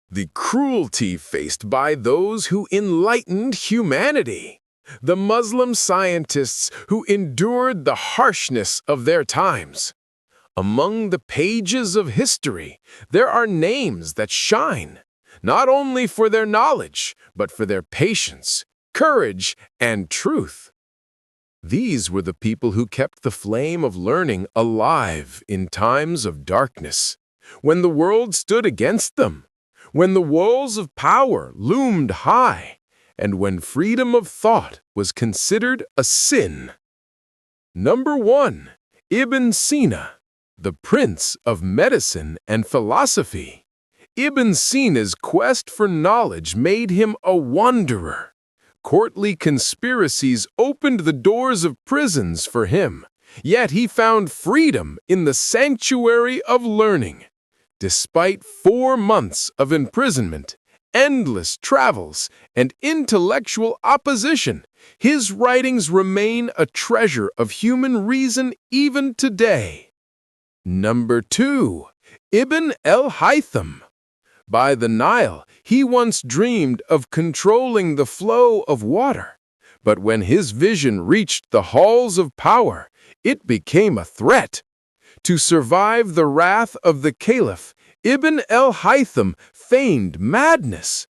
The cruelty faced by those who enlightened humanity. The Muslim scientists who endured the harshness of their times. Among the pages of history, there are names that shine, not only for their knowledge, but for their patience, courage, and truth. These were the people who kept the flame of learning alive in times of darkness, when the world stood against them, when the walls of power loomed high, and when freedom of thought was considered a sin. Number 1. Ibn Sina, the prince of medicine and philosophy. Ibn Sina's quest for knowledge made him a wanderer. Courtly conspiracies opened the doors of prisons for him, yet he found freedom in the sanctuary of learning. Despite 4 months of imprisonment, endless travels, and intellectual opposition, his writings remain a treasure of human reason even today. Number 2. Ibn al-Haytham. By the Nile, he once dreamed of controlling the flow of water, but when his vision reached the halls of power, it became a threat. To survive the wrath of the caliph, Ibn al-Haytham feigned madness.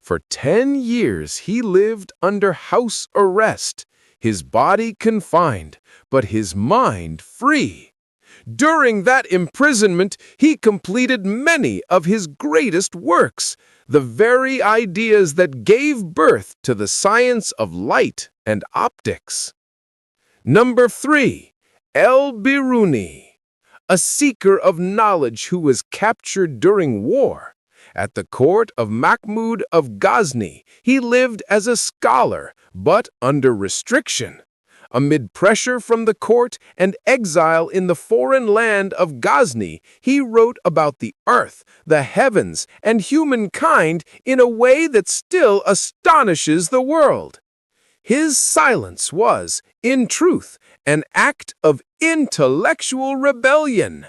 For 10 years he lived under house arrest, his body confined, but his mind free. During that imprisonment, he completed many of his greatest works, the very ideas that gave birth to the science of light and optics. Number 3. Al-Biruni. A seeker of knowledge who was captured during war. At the court of Mahmud of Ghazni, he lived as a scholar, but under restriction. Amid pressure from the court and exile in the foreign land of Ghazni, he wrote about the earth, the heavens, and humankind in a way that still astonishes the world. His silence was, in truth, an act of intellectual rebellion.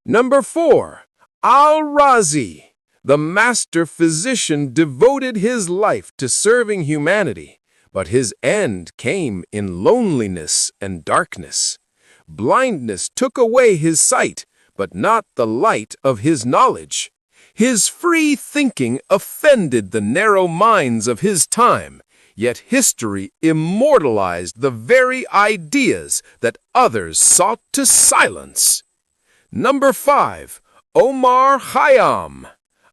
Number 4. Al-Razi. The master physician devoted his life to serving humanity, but his end came in loneliness and darkness. Blindness took away his sight, but not the light of his knowledge. His free thinking offended the narrow minds of his time, yet history immortalized the very ideas that others sought to silence. Number 5. Omar Khayyam.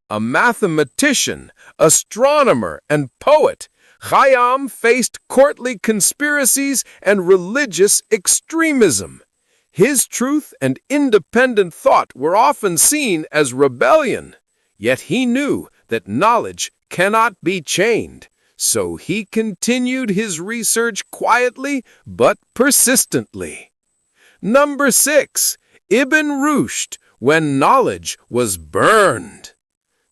A mathematician, astronomer, and poet, Khayyam faced courtly conspiracies and religious extremism. His truth and independent thought were often seen as rebellion, yet he knew that knowledge cannot be chained, so he continued his research quietly but persistently. Number 6. Ibn Rushd, when knowledge was burned.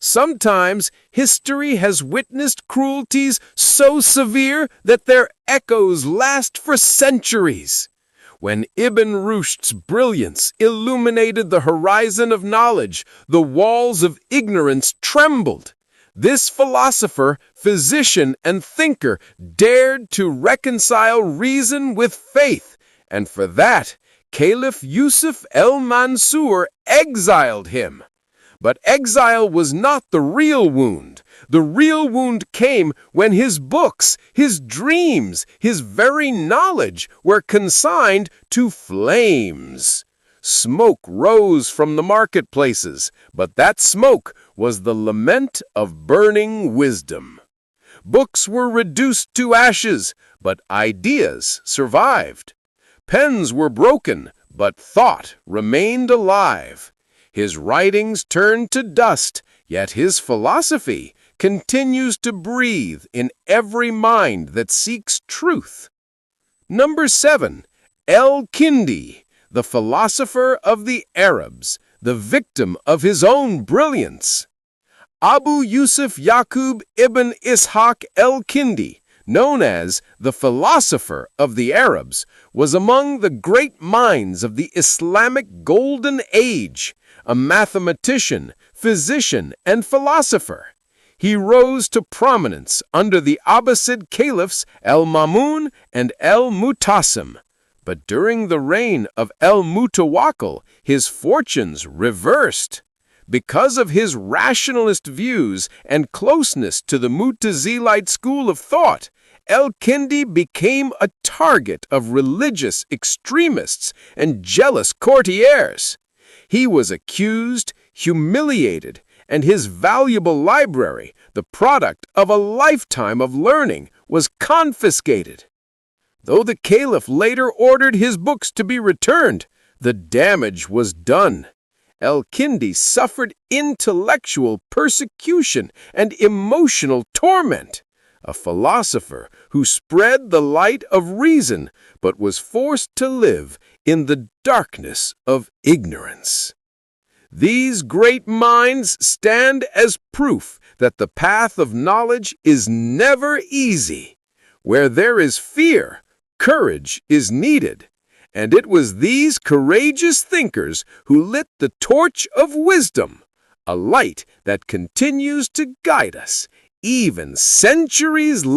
Sometimes history has witnessed cruelties so severe that their echoes last for centuries. When Ibn Rushd's brilliance illuminated the horizon of knowledge, the walls of ignorance trembled. This philosopher, physician, and thinker dared to reconcile reason with faith, and for that, Caliph Yusuf el-Mansur exiled him. But exile was not the real wound. The real wound came when his books, his dreams, his very knowledge were consigned to flames. Smoke rose from the marketplaces, but that smoke was the lament of burning wisdom. Books were reduced to ashes, but ideas survived. Pens were broken, but thought remained alive. His writings turned to dust, yet his philosophy continues to breathe in every mind that seeks truth. Number 7. Al-Kindi, the philosopher of the Arabs, the victim of his own brilliance. Abu Yusuf Yaqub ibn Ishaq al-Kindi, known as the philosopher of the Arabs, was among the great minds of the Islamic Golden Age. A mathematician, physician and philosopher. He rose to prominence under the Abbasid caliphs al-Ma'mun and al-Mu'tasim. But during the reign of al-Mutawakkil, his fortunes reversed. Because of his rationalist views and closeness to the Mu'tazilite school of thought, Al-Kindi became a target of religious extremists and jealous courtiers. He was accused, humiliated, and his valuable library, the product of a lifetime of learning, was confiscated. Though the caliph later ordered his books to be returned, the damage was done. Al-Kindi suffered intellectual persecution and emotional torment. A philosopher who spread the light of reason but was forced to live in the darkness of ignorance. These great minds stand as proof that the path of knowledge is never easy. Where there is fear, courage is needed. And it was these courageous thinkers who lit the torch of wisdom, a light that continues to guide us, even centuries later.